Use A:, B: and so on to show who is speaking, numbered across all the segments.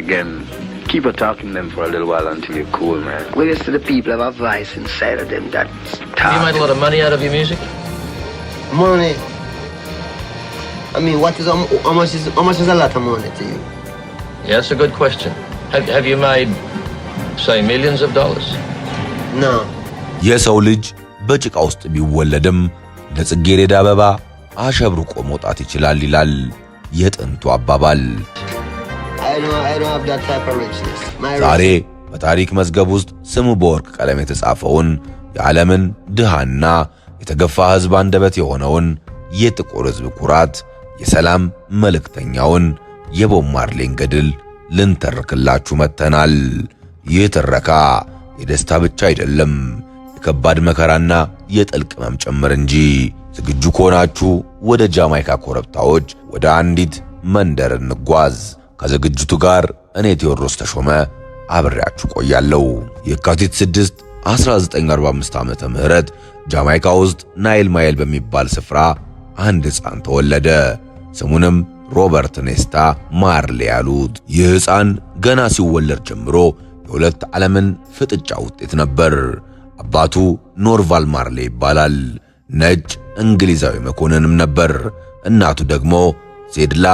A: Again, keep attacking them for a little while until you're cool, man.
B: Well, it's to the people have a voice inside of them that talk.
C: You made a lot of money out of your music?
B: Money? I mean, how much is a lot of money to you?
C: Yeah, that's a good question. Have you made, say, millions of dollars?
B: No.
D: የሰው ልጅ በጭቃ ውስጥ ቢወለድም ለጽጌረዳ አበባ አሸብርቆ መውጣት ይችላል ይላል የጥንቱ አባባል።
B: I don't have that type of richness.
D: ዛሬ በታሪክ መዝገብ ውስጥ ስሙ በወርቅ ቀለም የተጻፈውን የዓለምን ድሃና የተገፋ ሕዝብ አንደበት የሆነውን የጥቁር ሕዝብ ኩራት የሰላም መልእክተኛውን የቦብ ማርሌን ገድል ልንተርክላችሁ መጥተናል። ይህ ትረካ የደስታ ብቻ አይደለም፣ የከባድ መከራና የጥልቅ ሕመም ጭምር እንጂ። ዝግጁ ከሆናችሁ ወደ ጃማይካ ኮረብታዎች ወደ አንዲት መንደር እንጓዝ። ከዝግጅቱ ጋር እኔ ቴዎድሮስ ተሾመ አብሬያችሁ ቆያለሁ። የካቲት 6 1945 ዓመተ ምህረት ጃማይካ ውስጥ ናይል ማይል በሚባል ስፍራ አንድ ሕፃን ተወለደ። ስሙንም ሮበርት ኔስታ ማርሌ ያሉት። ይህ ሕፃን ገና ሲወለድ ጀምሮ የሁለት ዓለምን ፍጥጫ ውጤት ነበር። አባቱ ኖርቫል ማርሌ ይባላል። ነጭ እንግሊዛዊ መኮንንም ነበር። እናቱ ደግሞ ሴድላ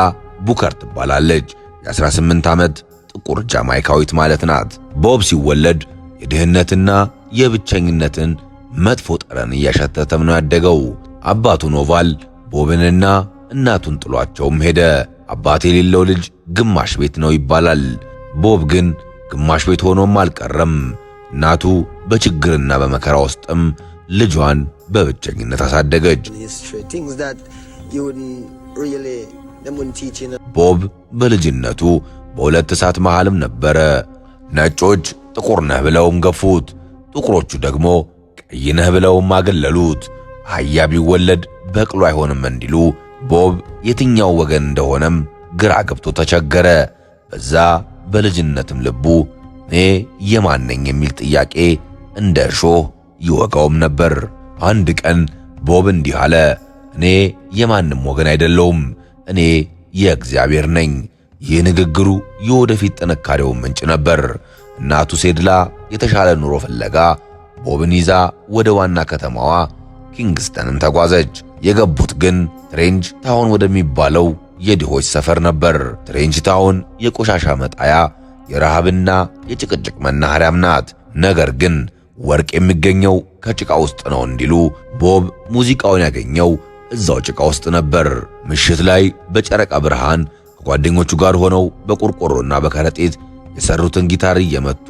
D: ቡከር ትባላለች። የ18 ዓመት ጥቁር ጃማይካዊት ማለት ናት። ቦብ ሲወለድ የድህነትና የብቸኝነትን መጥፎ ጠረን እያሸተተም ነው ያደገው። አባቱ ኖቫል ቦብንና እናቱን ጥሏቸውም ሄደ። አባት የሌለው ልጅ ግማሽ ቤት ነው ይባላል። ቦብ ግን ግማሽ ቤት ሆኖም አልቀረም። እናቱ በችግርና በመከራ ውስጥም ልጇን በብቸኝነት አሳደገች። ቦብ በልጅነቱ በሁለት እሳት መሃልም ነበረ። ነጮች ጥቁር ነህ ብለውም ገፉት፣ ጥቁሮቹ ደግሞ ቀይ ነህ ብለውም አገለሉት። አህያ ቢወለድ በቅሎ አይሆንም እንዲሉ ቦብ የትኛው ወገን እንደሆነም ግራ ገብቶ ተቸገረ። በዛ በልጅነትም ልቡ እኔ የማን ነኝ የሚል ጥያቄ እንደ እሾህ ይወጋውም ነበር። አንድ ቀን ቦብ እንዲህ አለ፣ እኔ የማንም ወገን አይደለሁም፣ እኔ የእግዚአብሔር ነኝ። ይህ ንግግሩ የወደፊት ጥንካሬው ምንጭ ነበር። እናቱ ሴድላ የተሻለ ኑሮ ፍለጋ ቦብን ይዛ ወደ ዋና ከተማዋ ኪንግስተንም ተጓዘች። የገቡት ግን ትሬንች ታውን ወደሚባለው የድሆች ሰፈር ነበር። ትሬንች ታውን የቆሻሻ መጣያ፣ የረሃብና የጭቅጭቅ መናኸሪያም ናት። ነገር ግን ወርቅ የሚገኘው ከጭቃ ውስጥ ነው እንዲሉ ቦብ ሙዚቃውን ያገኘው እዛው ጭቃ ውስጥ ነበር። ምሽት ላይ በጨረቃ ብርሃን ከጓደኞቹ ጋር ሆነው በቆርቆሮና በከረጢት የሰሩትን ጊታር እየመቱ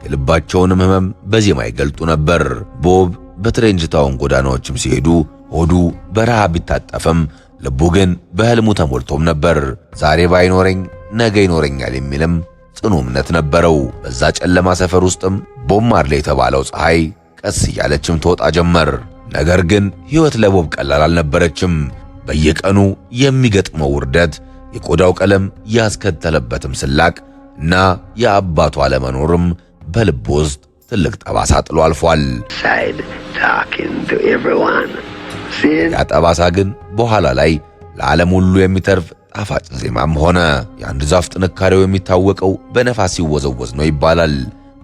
D: የልባቸውንም ሕመም በዜማ ይገልጡ ነበር። ቦብ በትሬንች ታውን ጎዳናዎችም ሲሄዱ ሆዱ በረሃብ ቢታጠፍም ልቡ ግን በሕልሙ ተሞልቶም ነበር። ዛሬ ባይኖረኝ ነገ ይኖረኛል የሚልም ጽኑ እምነት ነበረው። በዛ ጨለማ ሰፈር ውስጥም ቦብ ማርሌ የተባለው ፀሐይ ቀስ እያለችም ትወጣ ጀመር። ነገር ግን ሕይወት ለቦብ ቀላል አልነበረችም። በየቀኑ የሚገጥመው ውርደት፣ የቆዳው ቀለም ያስከተለበትም ስላቅ እና የአባቱ አለመኖርም በልቡ ውስጥ ትልቅ ጠባሳ ጥሎ አልፏል። ያ ጠባሳ ግን በኋላ ላይ ለዓለም ሁሉ የሚተርፍ ጣፋጭ ዜማም ሆነ። የአንድ ዛፍ ጥንካሬው የሚታወቀው በነፋስ ሲወዘወዝ ነው ይባላል።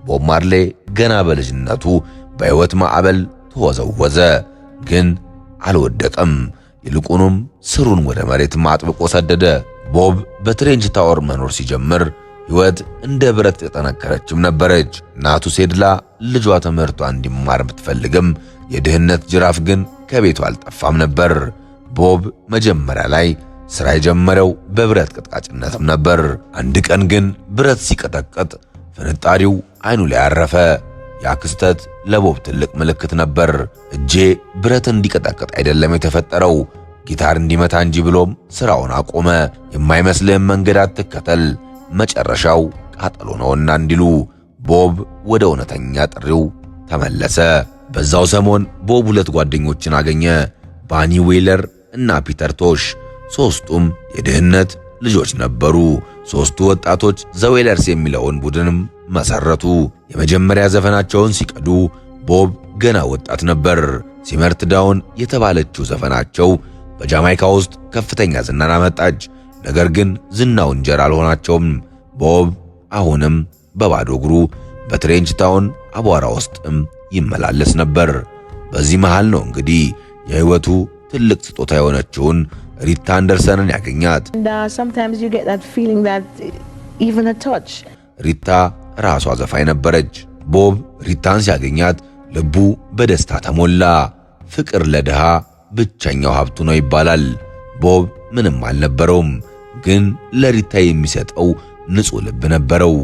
D: ቦብ ማርሌ ገና በልጅነቱ በሕይወት ማዕበል ተወዘወዘ፣ ግን አልወደቀም። ይልቁንም ስሩን ወደ መሬት አጥብቆ ሰደደ። ቦብ በትሬንች ታወር መኖር ሲጀምር ሕይወት እንደ ብረት የጠነከረችም ነበረች። እናቱ ሴድላ ልጇ ትምህርቷ እንዲማር ብትፈልግም የድህነት ጅራፍ ግን ከቤቱ አልጠፋም ነበር። ቦብ መጀመሪያ ላይ ሥራ የጀመረው በብረት ቀጥቃጭነትም ነበር። አንድ ቀን ግን ብረት ሲቀጠቅጥ ፍንጣሪው አይኑ ላይ አረፈ። ያ ክስተት ለቦብ ትልቅ ምልክት ነበር። እጄ ብረት እንዲቀጠቅጥ አይደለም የተፈጠረው ጊታር እንዲመታ እንጂ ብሎም ሥራውን አቆመ። የማይመስልህም መንገድ አትከተል፣ መጨረሻው ቃጠሎ ነውና እንዲሉ ቦብ ወደ እውነተኛ ጥሪው ተመለሰ። በዛው ሰሞን ቦብ ሁለት ጓደኞችን አገኘ፣ ባኒ ዌለር እና ፒተር ቶሽ። ሦስቱም የድህነት ልጆች ነበሩ። ሦስቱ ወጣቶች ዘዌለርስ የሚለውን ቡድንም መሰረቱ። የመጀመሪያ ዘፈናቸውን ሲቀዱ ቦብ ገና ወጣት ነበር። ሲመርት ዳውን የተባለችው ዘፈናቸው በጃማይካ ውስጥ ከፍተኛ ዝናን አመጣች። ነገር ግን ዝናው እንጀራ አልሆናቸውም። ቦብ አሁንም በባዶ እግሩ በትሬንች ታውን አቧራ ውስጥም ይመላለስ ነበር። በዚህ መሃል ነው እንግዲህ የህይወቱ ትልቅ ስጦታ የሆነችውን ሪታ አንደርሰንን ያገኛት።
E: Sometimes you get that feeling that even a touch.
D: ሪታ ራሷ ዘፋኝ ነበረች። ቦብ ሪታን ሲያገኛት ልቡ በደስታ ተሞላ። ፍቅር ለድሃ ብቸኛው ሀብቱ ነው ይባላል። ቦብ ምንም አልነበረውም፣ ግን ለሪታ የሚሰጠው ንጹህ ልብ ነበረው።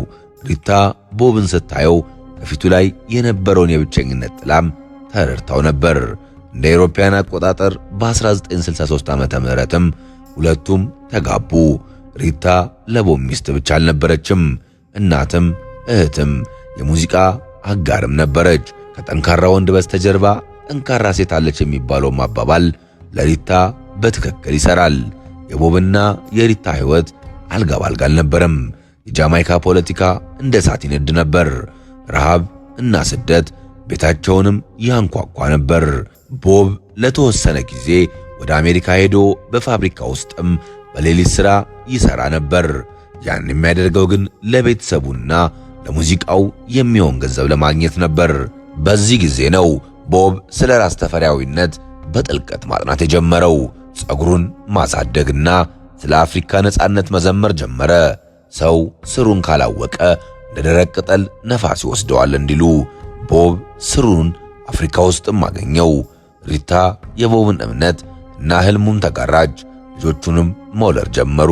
D: ሪታ ቦብን ስታየው ከፊቱ ላይ የነበረውን የብቸኝነት ጥላም ተረድታው ነበር። እንደ አውሮፓውያን አቆጣጠር በ1963 ዓመተ ምህረትም ሁለቱም ተጋቡ። ሪታ ለቦብ ሚስት ብቻ አልነበረችም፣ እናትም፣ እህትም፣ የሙዚቃ አጋርም ነበረች። ከጠንካራ ወንድ በስተጀርባ ጠንካራ ሴት አለች የሚባለው አባባል ለሪታ በትክክል ይሰራል። የቦብና የሪታ ህይወት አልጋ ባልጋ አልነበረም። የጃማይካ ፖለቲካ እንደ እሳት ይነድ ነበር። ረሃብ እና ስደት ቤታቸውንም ያንኳኳ ነበር። ቦብ ለተወሰነ ጊዜ ወደ አሜሪካ ሄዶ በፋብሪካ ውስጥም በሌሊት ሥራ ይሰራ ነበር። ያን የሚያደርገው ግን ለቤተሰቡና ለሙዚቃው የሚሆን ገንዘብ ለማግኘት ነበር። በዚህ ጊዜ ነው ቦብ ስለ ራስ ተፈሪያዊነት በጥልቀት ማጥናት የጀመረው። ጸጉሩን ማሳደግና ስለ አፍሪካ ነጻነት መዘመር ጀመረ። ሰው ስሩን ካላወቀ እንደ ደረቅ ቅጠል ነፋስ ይወስደዋል እንዲሉ ቦብ ስሩን አፍሪካ ውስጥም አገኘው። ሪታ የቦብን እምነት እና ህልሙን ተጋራች። ልጆቹንም መውለድ ጀመሩ።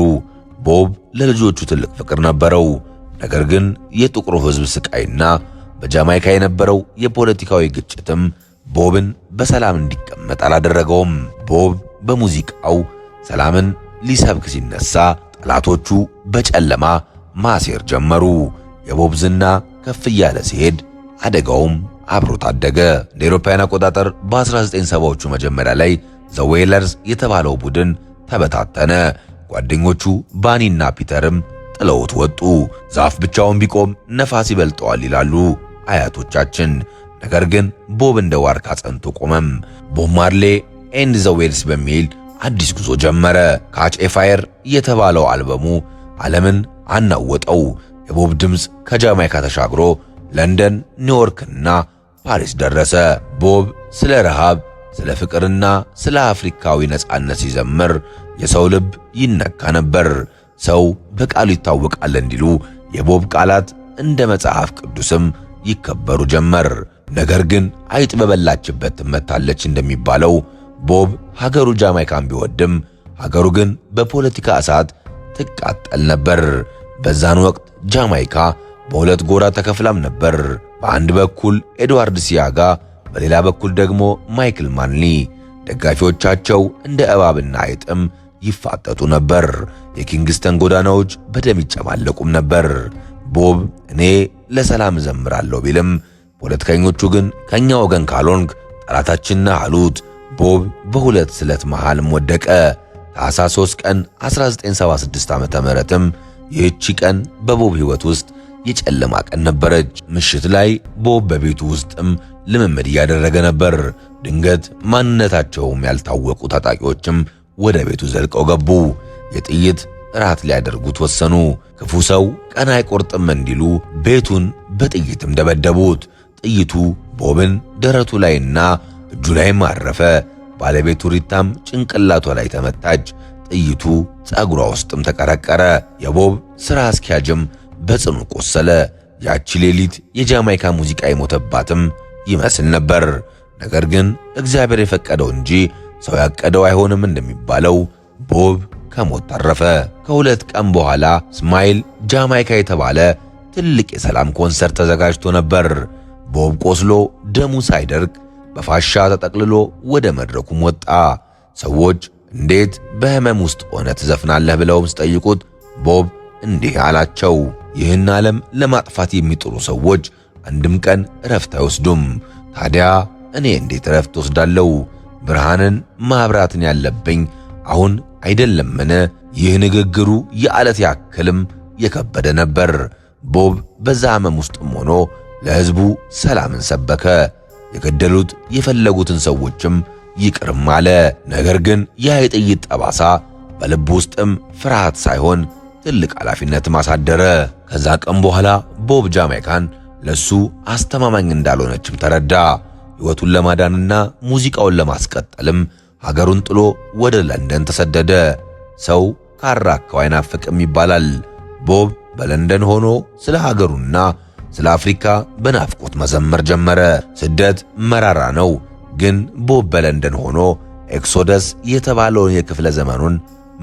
D: ቦብ ለልጆቹ ትልቅ ፍቅር ነበረው። ነገር ግን የጥቁሩ ህዝብ ስቃይና በጃማይካ የነበረው የፖለቲካዊ ግጭትም ቦብን በሰላም እንዲቀመጥ አላደረገውም። ቦብ በሙዚቃው ሰላምን ሊሰብክ ሲነሳ ጠላቶቹ በጨለማ ማሴር ጀመሩ። የቦብ ዝና ከፍ እያለ ሲሄድ አደጋውም አብሮ ታደገ። እንደ አውሮፓውያን አቆጣጠር በ1970ዎቹ መጀመሪያ ላይ ዘ ዌለርስ የተባለው ቡድን ተበታተነ። ጓደኞቹ ባኒና ፒተርም ጥለውት ወጡ። ዛፍ ብቻውን ቢቆም ነፋስ ይበልጠዋል ይላሉ አያቶቻችን። ነገር ግን ቦብ እንደ ዋርካ ጸንቶ ቆመም። ቦብ ማርሌ ኤንድ ዘ ዌልስ በሚል አዲስ ጉዞ ጀመረ። ካች ኤ ፋየር የተባለው አልበሙ ዓለምን አናወጠው። የቦብ ድምፅ ከጃማይካ ተሻግሮ ለንደን፣ ኒውዮርክና ፓሪስ ደረሰ። ቦብ ስለ ረሃብ፣ ስለ ፍቅርና ስለ አፍሪካዊ ነጻነት ሲዘምር የሰው ልብ ይነካ ነበር። ሰው በቃሉ ይታወቃል እንዲሉ የቦብ ቃላት እንደ መጽሐፍ ቅዱስም ይከበሩ ጀመር። ነገር ግን አይጥ በበላችበት ትመታለች እንደሚባለው ቦብ ሀገሩ ጃማይካን ቢወድም ሀገሩ ግን በፖለቲካ እሳት ትቃጠል ነበር። በዛን ወቅት ጃማይካ በሁለት ጎራ ተከፍላም ነበር። በአንድ በኩል ኤድዋርድ ሲያጋ፣ በሌላ በኩል ደግሞ ማይክል ማንሊ። ደጋፊዎቻቸው እንደ እባብና አይጥም ይፋጠጡ ነበር። የኪንግስተን ጎዳናዎች በደም ይጨማለቁም ነበር። ቦብ እኔ ለሰላም እዘምራለሁ ቢልም ፖለቲከኞቹ ግን ከኛ ወገን ካልሆንክ ጠላታችን ነህ አሉት። ቦብ በሁለት ስለት መሃልም ወደቀ። ታኅሳስ 3 ቀን 1976 ዓመተ ምህረትም ይህቺ ቀን በቦብ ሕይወት ውስጥ የጨለማ ቀን ነበረች። ምሽት ላይ ቦብ በቤቱ ውስጥም ልምምድ እያደረገ ነበር። ድንገት ማንነታቸውም ያልታወቁ ታጣቂዎችም ወደ ቤቱ ዘልቀው ገቡ። የጥይት ራት ሊያደርጉት ወሰኑ። ክፉ ሰው ቀን አይቆርጥም እንዲሉ ቤቱን በጥይትም ደበደቡት። ጥይቱ ቦብን ደረቱ ላይና እጁ ላይም አረፈ። ባለቤቱ ሪታም ጭንቅላቷ ላይ ተመታች። ጥይቱ ጸጉሯ ውስጥም ተቀረቀረ። የቦብ ሥራ አስኪያጅም በጽኑ ቆሰለ። ያቺ ሌሊት የጃማይካ ሙዚቃ የሞተባትም ይመስል ነበር። ነገር ግን እግዚአብሔር የፈቀደው እንጂ ሰው ያቀደው አይሆንም እንደሚባለው ቦብ ከሞት ተረፈ። ከሁለት ቀን በኋላ ስማይል ጃማይካ የተባለ ትልቅ የሰላም ኮንሰርት ተዘጋጅቶ ነበር። ቦብ ቆስሎ ደሙ ሳይደርቅ በፋሻ ተጠቅልሎ ወደ መድረኩም ወጣ። ሰዎች እንዴት በህመም ውስጥ ሆነ ትዘፍናለህ ብለውም ሲጠይቁት ቦብ እንዲህ አላቸው፣ ይህን ዓለም ለማጥፋት የሚጥሩ ሰዎች አንድም ቀን እረፍት አይወስዱም። ታዲያ እኔ እንዴት እረፍት ወስዳለሁ? ብርሃንን ማብራትን ያለብኝ አሁን አይደለምን? ይህ ንግግሩ የዓለት ያክልም የከበደ ነበር። ቦብ በዛ ህመም ውስጥም ሆኖ ለሕዝቡ ሰላምን ሰበከ። የገደሉት የፈለጉትን ሰዎችም ይቅርም አለ። ነገር ግን ያ የጥይት ጠባሳ በልብ ውስጥም ፍርሃት ሳይሆን ትልቅ ኃላፊነት ማሳደረ። ከዛ ቀን በኋላ ቦብ ጃማይካን ለሱ አስተማማኝ እንዳልሆነችም ተረዳ። ሕይወቱን ለማዳንና ሙዚቃውን ለማስቀጠልም ሀገሩን ጥሎ ወደ ለንደን ተሰደደ። ሰው ካራካው አይናፍቅም ይባላል። ቦብ በለንደን ሆኖ ስለ ሀገሩና ስለ አፍሪካ በናፍቆት መዘመር ጀመረ። ስደት መራራ ነው፣ ግን ቦብ በለንደን ሆኖ ኤክሶደስ የተባለውን የክፍለ ዘመኑን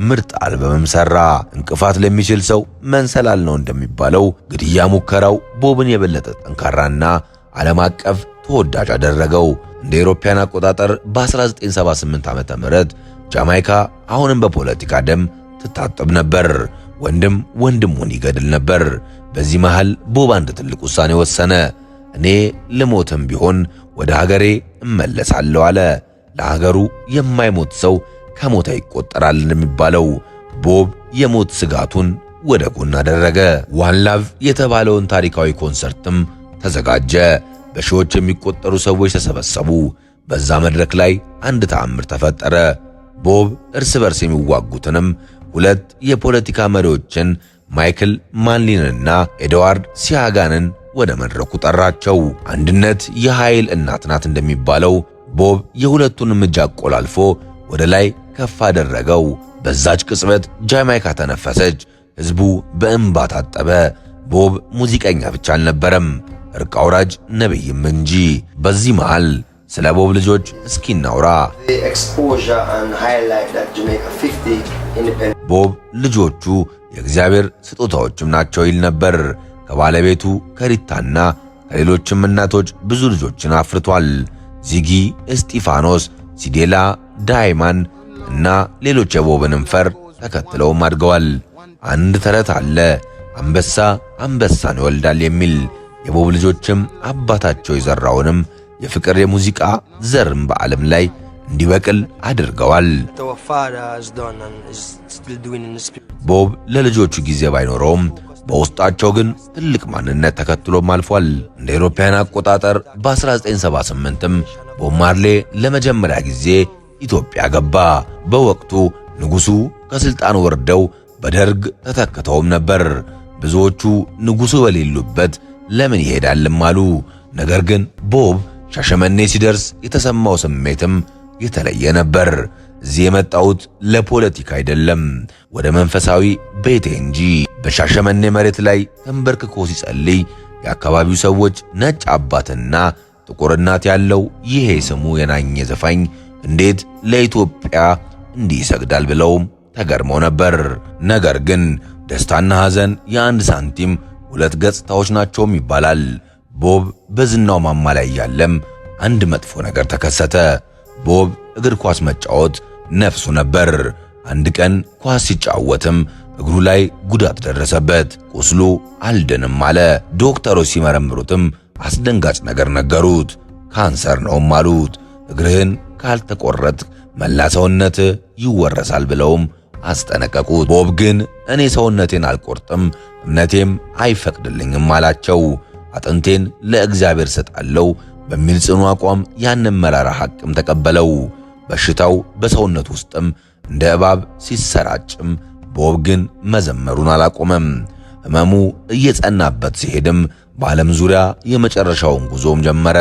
D: ምርጥ አልበምም ሰራ። እንቅፋት ለሚችል ሰው መንሰላል ነው እንደሚባለው ግድያ ሙከራው ቦብን የበለጠ ጠንካራና ዓለም አቀፍ ተወዳጅ አደረገው። እንደ አውሮፓውያን አቆጣጠር በ1978 ዓመተ ምህረት ጃማይካ አሁንም በፖለቲካ ደም ትታጠብ ነበር። ወንድም ወንድሙን ይገድል ነበር። በዚህ መሃል ቦብ አንድ ትልቅ ውሳኔ ወሰነ። እኔ ልሞትም ቢሆን ወደ ሀገሬ እመለሳለሁ አለ። ለሀገሩ የማይሞት ሰው ከሞተ ይቆጠራል እንደሚባለው ቦብ የሞት ስጋቱን ወደ ጎን አደረገ። ዋን ላቭ የተባለውን ታሪካዊ ኮንሰርትም ተዘጋጀ። በሺዎች የሚቆጠሩ ሰዎች ተሰበሰቡ። በዛ መድረክ ላይ አንድ ተአምር ተፈጠረ። ቦብ እርስ በርስ የሚዋጉትንም ሁለት የፖለቲካ መሪዎችን ማይክል ማንሊንና ኤድዋርድ ሲያጋንን ወደ መድረኩ ጠራቸው። አንድነት የኃይል እናት ናት እንደሚባለው ቦብ የሁለቱንም እጅ አቆላልፎ ወደ ላይ ከፍ አደረገው። በዛች ቅጽበት ጃማይካ ተነፈሰች። ሕዝቡ በእንባ ታጠበ። ቦብ ሙዚቀኛ ብቻ አልነበረም፣ እርቅ አውራጅ ነብይም እንጂ። በዚህ መሃል ስለ ቦብ ልጆች እስኪ እናውራ። ቦብ ልጆቹ የእግዚአብሔር ስጦታዎችም ናቸው ይል ነበር። ከባለቤቱ ከሪታና ከሌሎችም እናቶች ብዙ ልጆችን አፍርቷል። ዚጊ፣ እስጢፋኖስ፣ ሲዴላ፣ ዳይማን እና ሌሎች የቦብንም ፈር ተከትለውም አድገዋል። አንድ ተረት አለ፣ አንበሳ አንበሳን ይወልዳል የሚል። የቦብ ልጆችም አባታቸው የዘራውንም የፍቅር የሙዚቃ ዘርም በዓለም ላይ እንዲበቅል አድርገዋል። ቦብ ለልጆቹ ጊዜ ባይኖረውም በውስጣቸው ግን ትልቅ ማንነት ተከትሎም አልፏል። እንደ አውሮፓውያን አቆጣጠር በ1978ም ቦብ ማርሌ ለመጀመሪያ ጊዜ ኢትዮጵያ ገባ። በወቅቱ ንጉሱ ከስልጣን ወርደው በደርግ ተተክተውም ነበር። ብዙዎቹ ንጉሱ በሌሉበት ለምን ይሄዳልም አሉ። ነገር ግን ቦብ ሻሸመኔ ሲደርስ የተሰማው ስሜትም የተለየ ነበር። እዚህ የመጣሁት ለፖለቲካ አይደለም፣ ወደ መንፈሳዊ ቤቴ እንጂ። በሻሸመኔ መሬት ላይ ተንበርክኮ ሲጸልይ የአካባቢው ሰዎች ነጭ አባትና ጥቁር እናት ያለው ይሄ ስሙ የናኘ ዘፋኝ እንዴት ለኢትዮጵያ እንዲህ ይሰግዳል ብለውም ተገርመው ነበር። ነገር ግን ደስታና ሐዘን የአንድ ሳንቲም ሁለት ገጽታዎች ናቸውም ይባላል። ቦብ በዝናው ማማ ላይ ያለም አንድ መጥፎ ነገር ተከሰተ። ቦብ እግር ኳስ መጫወት ነፍሱ ነበር። አንድ ቀን ኳስ ሲጫወትም እግሩ ላይ ጉዳት ደረሰበት። ቁስሉ አልድንም አለ። ዶክተሮች ሲመረምሩትም አስደንጋጭ ነገር ነገሩት። ካንሰር ነውም አሉት። እግርህን ካልተቆረጥ መላ ሰውነት ይወረሳል ብለውም አስጠነቀቁት። ቦብ ግን እኔ ሰውነቴን አልቆርጥም፣ እምነቴም አይፈቅድልኝም አላቸው። አጥንቴን ለእግዚአብሔር ሰጣለው በሚል ጽኑ አቋም ያንን መራራ ሐቅም ተቀበለው። በሽታው በሰውነት ውስጥም እንደ እባብ ሲሰራጭም ቦብ ግን መዘመሩን አላቆመም። ሕመሙ እየጸናበት ሲሄድም በዓለም ዙሪያ የመጨረሻውን ጉዞም ጀመረ።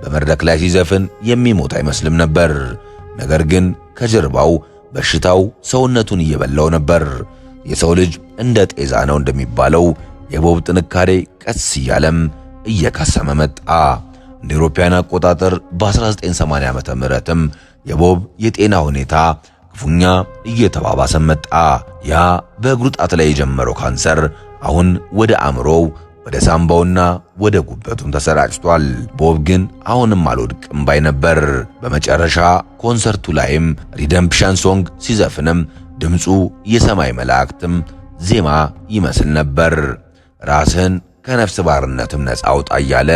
D: በመድረክ ላይ ሲዘፍን የሚሞት አይመስልም ነበር። ነገር ግን ከጀርባው በሽታው ሰውነቱን እየበላው ነበር። የሰው ልጅ እንደ ጤዛ ነው እንደሚባለው የቦብ ጥንካሬ ቀስ እያለም እየከሰመ መጣ። እንደ አውሮፓውያን አቆጣጠር በ1980 ዓመተ ምህረትም የቦብ የጤና ሁኔታ ክፉኛ እየተባባሰ መጣ። ያ በእግሩ ጣት ላይ የጀመረው ካንሰር አሁን ወደ አእምሮው፣ ወደ ሳምባውና ወደ ጉበቱም ተሰራጭቷል። ቦብ ግን አሁንም አልወድቅም ባይ ነበር። በመጨረሻ ኮንሰርቱ ላይም ሪደምፕሽን ሶንግ ሲዘፍንም ድምፁ የሰማይ መላእክትም ዜማ ይመስል ነበር። ራስህን ከነፍስ ባርነትም ነፃ አውጣ እያለ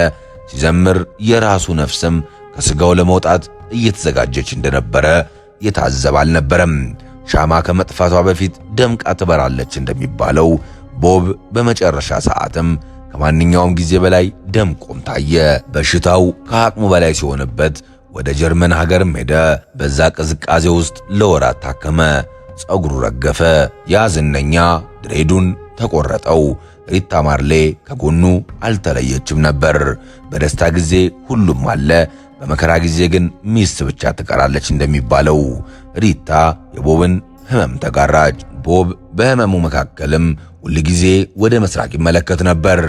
D: ሲዘምር የራሱ ነፍስም ከስጋው ለመውጣት እየተዘጋጀች እንደነበረ የታዘበ አልነበረም። ሻማ ከመጥፋቷ በፊት ደምቃ ትበራለች እንደሚባለው ቦብ በመጨረሻ ሰዓትም ከማንኛውም ጊዜ በላይ ደምቆም ታየ። በሽታው ከአቅሙ በላይ ሲሆንበት ወደ ጀርመን ሀገርም ሄደ። በዛ ቅዝቃዜ ውስጥ ለወራት ታከመ። ጸጉሩ ረገፈ። ያ ዝነኛ ድሬዱን ተቆረጠው። ሪታ ማርሌ ከጎኑ አልተለየችም ነበር። በደስታ ጊዜ ሁሉም አለ፣ በመከራ ጊዜ ግን ሚስት ብቻ ትቀራለች እንደሚባለው ሪታ የቦብን ህመም ተጋራች። ቦብ በህመሙ መካከልም ሁል ጊዜ ወደ ምስራቅ ይመለከት ነበር።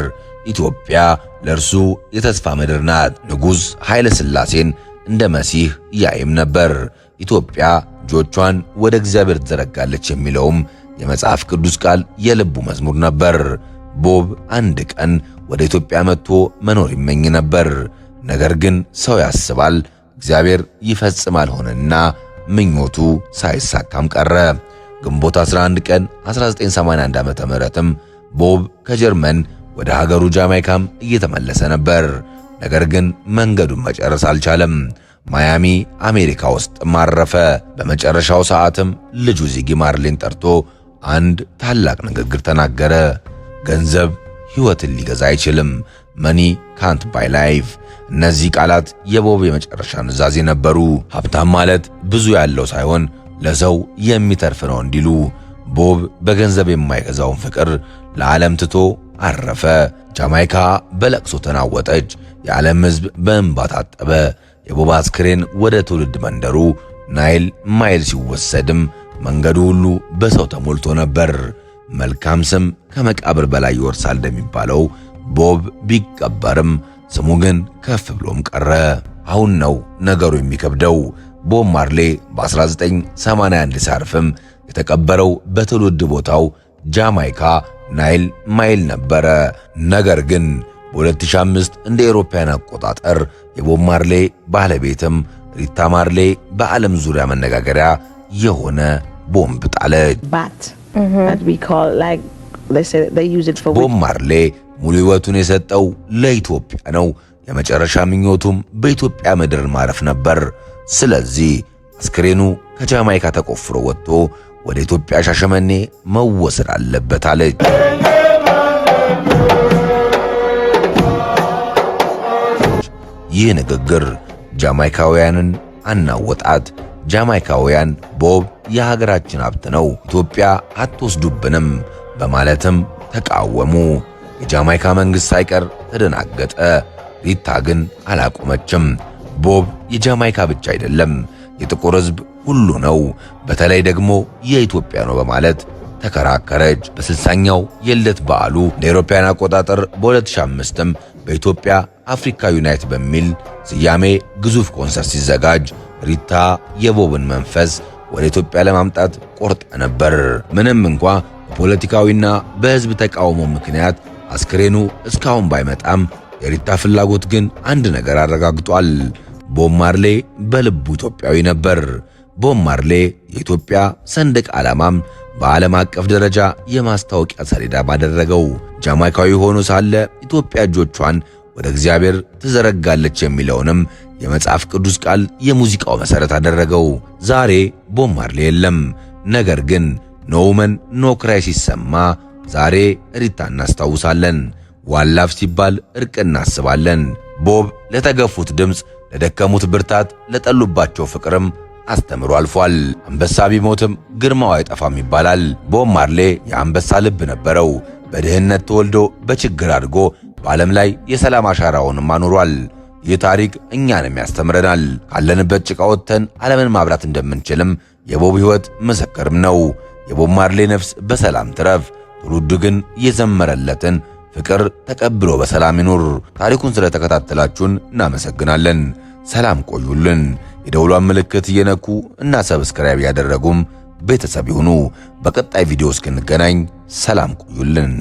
D: ኢትዮጵያ ለእርሱ የተስፋ ምድር ናት። ንጉሥ ኃይለ ሥላሴን እንደ መሲህ ያይም ነበር። ኢትዮጵያ እጆቿን ወደ እግዚአብሔር ትዘረጋለች የሚለውም የመጽሐፍ ቅዱስ ቃል የልቡ መዝሙር ነበር። ቦብ አንድ ቀን ወደ ኢትዮጵያ መጥቶ መኖር ይመኝ ነበር። ነገር ግን ሰው ያስባል፣ እግዚአብሔር ይፈጽማል ሆነና ምኞቱ ሳይሳካም ቀረ። ግንቦት 11 ቀን 1981 ዓመተ ምህረትም ቦብ ከጀርመን ወደ ሀገሩ ጃማይካም እየተመለሰ ነበር። ነገር ግን መንገዱን መጨረስ አልቻለም። ማያሚ አሜሪካ ውስጥ ማረፈ። በመጨረሻው ሰዓትም ልጁ ዚጊ ማርሌን ጠርቶ አንድ ታላቅ ንግግር ተናገረ። ገንዘብ ሕይወትን ሊገዛ አይችልም። መኒ ካንት ባይ ላይፍ። እነዚህ ቃላት የቦብ የመጨረሻ ኑዛዜ ነበሩ። ሀብታም ማለት ብዙ ያለው ሳይሆን ለሰው የሚተርፍ ነው እንዲሉ ቦብ በገንዘብ የማይገዛውን ፍቅር ለዓለም ትቶ አረፈ። ጃማይካ በለቅሶ ተናወጠች። የዓለም ሕዝብ በእንባ ታጠበ። የቦብ አስክሬን ወደ ትውልድ መንደሩ ናይል ማይል ሲወሰድም መንገዱ ሁሉ በሰው ተሞልቶ ነበር። መልካም ስም ከመቃብር በላይ ይወርሳል እንደሚባለው ቦብ ቢቀበርም ስሙ ግን ከፍ ብሎም ቀረ። አሁን ነው ነገሩ የሚከብደው። ቦብ ማርሌ በ1981 ሲያርፍም የተቀበረው በትውልድ ቦታው ጃማይካ ናይል ማይል ነበረ። ነገር ግን በ2005 እንደ አውሮፓውያን አቆጣጠር የቦብ ማርሌ ባለቤትም ሪታ ማርሌ በዓለም ዙሪያ መነጋገሪያ የሆነ ቦምብ ጣለች። ቦብ ማርሌ ሙሉ ሕይወቱን የሰጠው ለኢትዮጵያ ነው። የመጨረሻ ምኞቱም በኢትዮጵያ ምድር ማረፍ ነበር። ስለዚህ አስክሬኑ ከጃማይካ ተቆፍሮ ወጥቶ ወደ ኢትዮጵያ ሻሸመኔ መወሰድ አለበት አለች። ይህ ንግግር ጃማይካውያንን አናወጣት። ጃማይካውያን ቦብ የሀገራችን ሀብት ነው፣ ኢትዮጵያ አትወስዱብንም በማለትም ተቃወሙ። የጃማይካ መንግሥት ሳይቀር ተደናገጠ። ሪታ ግን አላቆመችም። ቦብ የጃማይካ ብቻ አይደለም፣ የጥቁር ሕዝብ ሁሉ ነው፣ በተለይ ደግሞ የኢትዮጵያ ነው በማለት ተከራከረች። በ60ኛው የልደት በዓሉ እንደ አውሮፓውያን አቆጣጠር በ2005ም በኢትዮጵያ አፍሪካ ዩናይት በሚል ስያሜ ግዙፍ ኮንሰርት ሲዘጋጅ ሪታ የቦብን መንፈስ ወደ ኢትዮጵያ ለማምጣት ቆርጣ ነበር። ምንም እንኳ በፖለቲካዊና በሕዝብ ተቃውሞ ምክንያት አስክሬኑ እስካሁን ባይመጣም የሪታ ፍላጎት ግን አንድ ነገር አረጋግጧል። ቦብ ማርሌ በልቡ ኢትዮጵያዊ ነበር። ቦብ ማርሌ የኢትዮጵያ ሰንደቅ ዓላማም በዓለም አቀፍ ደረጃ የማስታወቂያ ሰሌዳ ባደረገው። ጃማይካዊ ሆኖ ሳለ ኢትዮጵያ እጆቿን ወደ እግዚአብሔር ትዘረጋለች የሚለውንም የመጽሐፍ ቅዱስ ቃል የሙዚቃው መሠረት አደረገው። ዛሬ ቦብ ማርሌ የለም። ነገር ግን ኖ ውመን ኖ ክራይ ሲሰማ ዛሬ ሪታ እናስታውሳለን። ዋላፍ ሲባል እርቅ እናስባለን። ቦብ ለተገፉት ድምፅ፣ ለደከሙት ብርታት፣ ለጠሉባቸው ፍቅርም አስተምሮ አልፏል። አንበሳ ቢሞትም ግርማው አይጠፋም ይባላል። ቦብ ማርሌ የአንበሳ ልብ ነበረው። በድህነት ተወልዶ በችግር አድጎ በዓለም ላይ የሰላም አሻራውንም አኑሯል። ይህ ታሪክ እኛንም ያስተምረናል። ካለንበት ጭቃ ወጥተን ዓለምን ማብራት እንደምንችልም የቦብ ሕይወት ምስክርም ነው። የቦብ ማርሌ ነፍስ በሰላም ትረፍ። ትውልዱ ግን የዘመረለትን ፍቅር ተቀብሎ በሰላም ይኑር። ታሪኩን ስለተከታተላችሁን እናመሰግናለን። ሰላም ቆዩልን። የደውሏን ምልክት እየነኩ እና ሰብስክራይብ ያደረጉም ቤተሰብ ይሁኑ። በቀጣይ ቪዲዮ እስክንገናኝ ሰላም ቆዩልን።